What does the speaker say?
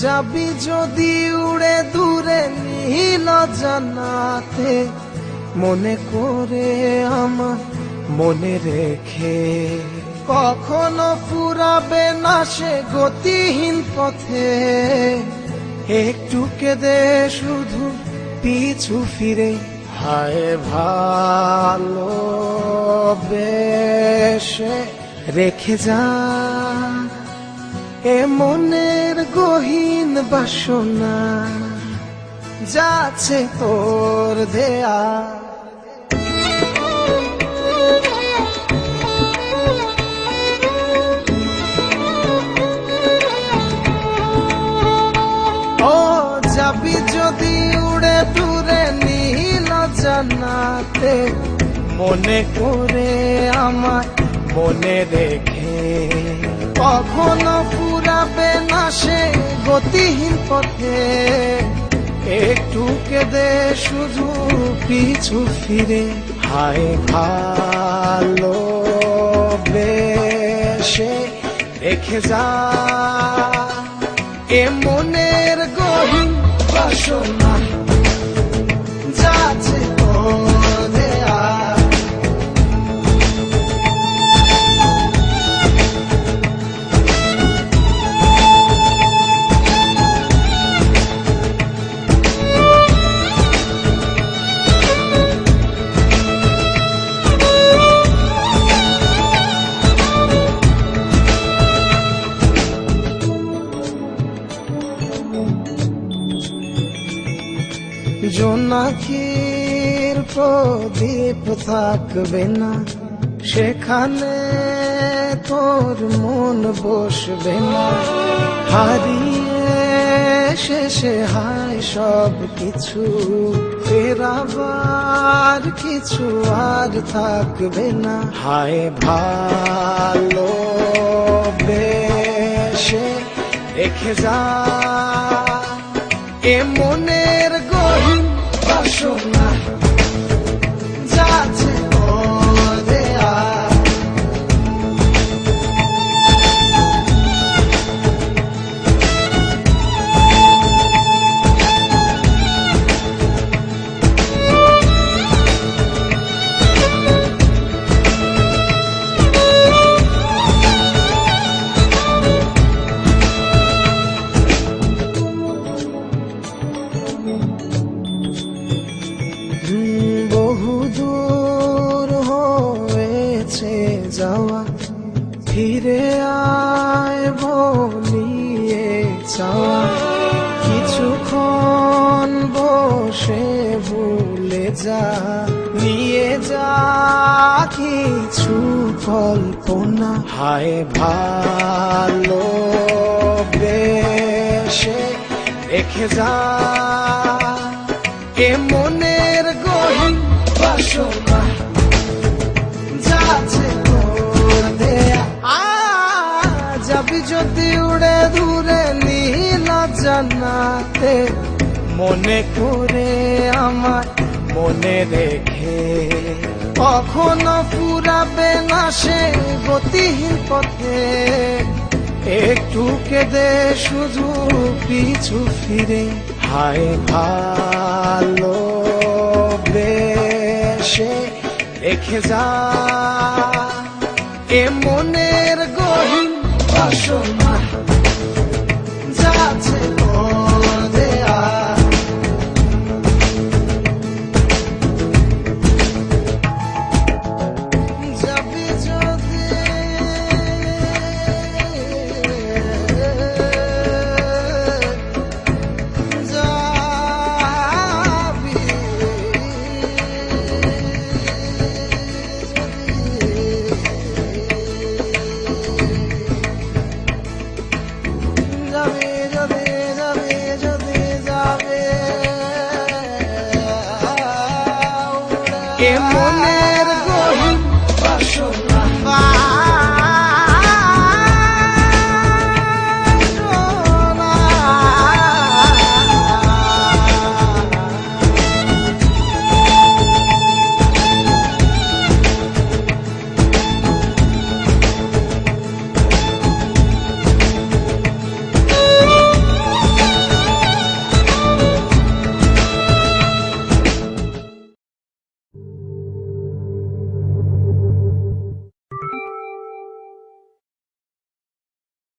যাবি যদি উড়ে দূরে নীল জানাতে, মনে করে আমার মনে রেখে কখনো ফুরাবে না সে গতিহীন পথে। একটু কেঁদে শুধু পিছু ফিরে হায় ভালোবেসে রেখে যা এ মনের গহীন বাসনা, যাচ্ছে তোর দেয়া। ও যাবি যদি উড়ে দূরে নীল জানাতে, মনে করে আমার মনে রেখে কখনো ফুরাবে না সে গতিহীন পথে। একটু কেঁদে শুধু পিছু ফিরে হায় ভালোবেসে রেখে যা এ মনের গহীন বাসনা, যাচ্ছে তোর দেয়া। জোনাকির প্রদীপ থাকবে না সেখানে, তোর মন বসবে না। হারিয়ে শেষে হায় সব কিছু, ফেরাবার কিছু আর থাকবে না। হায় ভালোবেসে রেখে যা এ মনের গহীন বাসনা, যাচ্ছে তোর দেয়া। বহুদূর হয়েছে যাওয়া, ফিরে আয় বলিয়ে চাওয়া। কিছুক্ষণ বসে ভুলে যা, নিয়ে যা কিছু কল্পনা। হায় ভালোবেসে রেখে যা এ মনের গহীন বাসনা, যাচ্ছে তোর দেয়া। যাবি যদি উড়ে দূরে নীল জানাতে, মনে করে আমার মনে রেখে কখনো ফুরাবে না সে গতিহীন পথে। একটু কেঁদে শুধু পিছু ফিরে হায় ভালোবেসে রেখে যা এ মনের গহীন বাসনা, যাচ্ছে তোর দেয়া। যাবি যদি এ মনের গহীন বাসনা।